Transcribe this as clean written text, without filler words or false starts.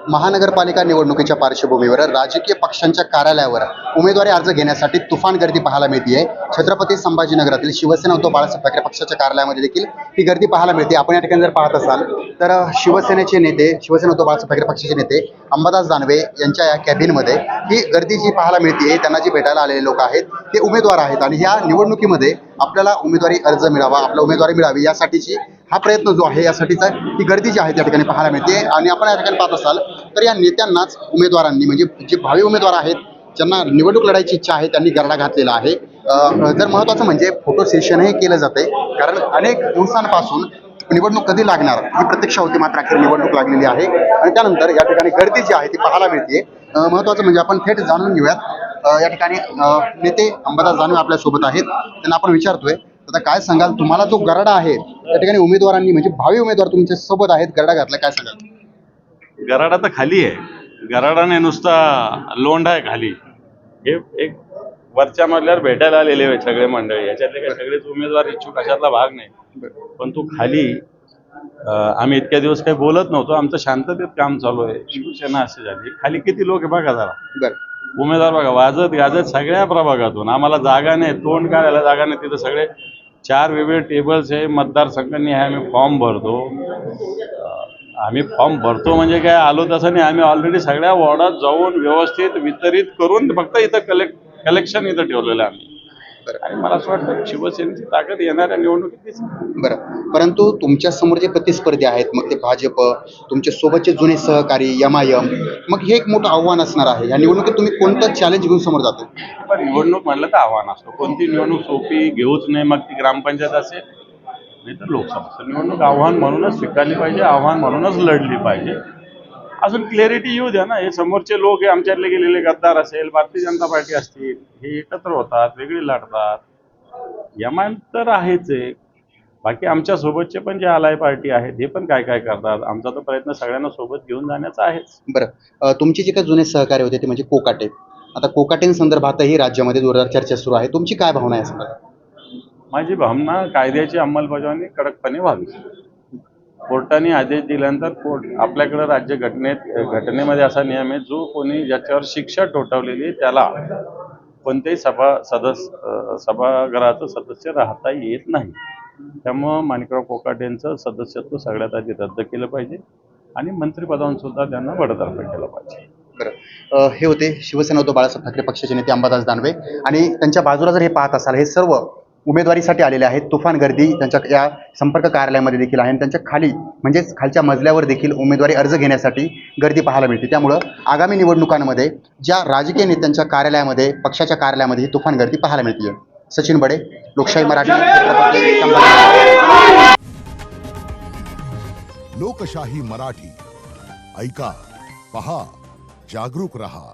महानगरपालिका निवडणुकीच्या पार्श्वभूमीवर राजकीय पक्षांच्या कार्यालयावर उमेदवारी अर्ज घेण्यासाठी तुफान गर्दी पाहायला मिळते. छत्रपती संभाजीनगरातील शिवसेना उद्धव बाळासाहेब ठाकरे पक्षाच्या कार्यालयामध्ये देखील ही गर्दी पाहायला मिळते. आपण या ठिकाणी जर पाहत असाल तर शिवसेनेचे नेते, शिवसेना उद्धव बाळासाहेब ठाकरे पक्षाचे नेते अंबादास दानवे यांच्या या कॅबिनमध्ये ही गर्दी जी पाहायला मिळते, त्यांना जी भेटायला आलेले लोक आहेत ते उमेदवार आहेत आणि ह्या निवडणुकीमध्ये आपल्याला उमेदवारी अर्ज मिळावा, आपला उमेदवारी मिळावी यासाठीची हा प्रयत्न जो आहे, यासाठीचा ही गर्दी जी आहे त्या ठिकाणी पाहायला मिळते. आणि आपण या ठिकाणी पाहत असाल तर या नेत्यांनाच उमेदवारांनी, म्हणजे जे भावी उमेदवार आहेत ज्यांना निवडणूक लढायची इच्छा आहे, त्यांनी गरडा घातलेला आहे. जर महत्त्वाचं म्हणजे फोटो सेशनही केलं जाते, कारण अनेक दिवसांपासून निवडणूक कधी लागणार ही प्रतीक्षा होती, मात्र अखेर निवडणूक लागलेली आहे आणि त्यानंतर या ठिकाणी गर्दी जी आहे ती पाहायला मिळते. महत्त्वाचं म्हणजे आपण थेट जाणून घेऊयात. या ठिकाणी नेते अंबादास दानवे आपल्या सोबत आहेत, त्यांना आपण विचारतोय, आता काय सांगाल, तुम्हाला जो गरडा आहे त्या ठिकाणी उमेदवारांनी, म्हणजे भावी उमेदवार तुमच्या सोबत आहेत, गरडा घातला, काय सांगाल? गराडा तर खाली आहे, गराडाने नुसता लोंढा आहे खाली. हे एक वरच्या मजल्यावर भेटायला आलेले आहे सगळे मंडळी, याच्यातले काही सगळेच उमेदवार इच्छुक अशातला भाग नाही. पण तू खाली आम्ही इतक्या दिवस काही बोलत नव्हतो, आमचं शांततेत काम चालू आहे. शिवसेना असे झाली, खाली किती लोक आहे बघा जरा. उमेदवार बघा, वाजत गाजत सगळ्या प्रभागातून. आम्हाला जागा नाही, तोंड काढायला जागा नाही. तिथं सगळे 4 वेगवेगळे टेबल्स आहे, मतदारसंघांनी आहे. आम्ही फॉर्म भरतो म्हणजे काय आलो तसं नाही. आम्ही ऑलरेडी सगळ्या वॉर्डात जाऊन व्यवस्थित वितरित करून फक्त इथं कलेक्शन इथं ठेवलेलं आहे आम्ही. आणि मला असं वाटतं शिवसेनेची ताकद येणाऱ्या निवडणुकीत. बरं, परंतु तुमच्या समोर जे प्रतिस्पर्धी आहेत, मग ते भाजप, तुमच्या सोबतचे जुने सहकारी MIM, मग हे एक मोठं आव्हान असणार आहे. या निवडणुकीत तुम्ही कोणतं चॅलेंज घेऊन समोर जातो? पण निवडणूक म्हणलं तर आव्हान असतो. कोणती निवडणूक सोपी घेऊच नाही, मग ती ग्रामपंचायत असेल नाही तर लोकसभा. निवडणूक आव्हान म्हणूनच स्वीकारली पाहिजे, आव्हान म्हणूनच लढली पाहिजे. अजून क्लॅरिटी येऊ द्या ना. हे समोरचे लोक, हे आमच्यातले गेलेले गद्दार असेल, भारतीय जनता पार्टी असतील, हे एकत्र होतात, वेगळी लढतात. MIM तर आहेच आहे, बाकी आमच्या सोबतचे पण जे आलाय पार्टी आहेत हे पण काय काय करतात. आमचा तर प्रयत्न सगळ्यांना सोबत घेऊन जाण्याचा आहेच. बरं, तुमचे जे काही जुने सहकारी होते ते म्हणजे कोकाटे, आता कोकाटेंसंदर्भातही राज्यामध्ये जोरदार चर्चा सुरू आहे. तुमची काय भावना आहे संदर्भात? माझी भावना, कायद्याची अंमलबजावणी कडकपणे व्हावी. कोर्टाने आदेश दिल्यानंतर आपल्याकडे राज्य घटनेमध्ये असा नियम आहे, जो कोणी ज्याच्यावर शिक्षा ठोठावलेली त्याला कोणत्याही सभागृहाचं सदस्य राहता येत नाही. त्यामुळं माणिकराव कोकाटेंचं सदस्यत्व सगळ्यात आधी रद्द केलं पाहिजे आणि मंत्रिपदावरून सुद्धा त्यांना बडतर्फ केलं पाहिजे. बरं, हे होते शिवसेना उद्धव बाळासाहेब ठाकरे पक्षाचे नेते अंबादास दानवे. आणि त्यांच्या बाजूला जर हे पाहत असाल, हे सर्व उमेदवारीसाठी आलेले आहेत. तुफान गर्दी त्यांच्या या संपर्क कार्यालयामध्ये देखील आहे आणि त्यांच्या खाली, म्हणजेच खालच्या मजल्यावर देखील उमेदवारी अर्ज घेण्यासाठी गर्दी पाहायला मिळते. त्यामुळं आगामी निवडणुकांमध्ये ज्या राजकीय नेत्यांच्या कार्यालयामध्ये, पक्षाच्या कार्यालयामध्ये ही तुफान गर्दी पाहायला मिळते. सचिन बडे, लोकशाही मराठी, छत्रपती संभाजी. लोकशाही मराठी, ऐका, पहा, जागरूक रहा.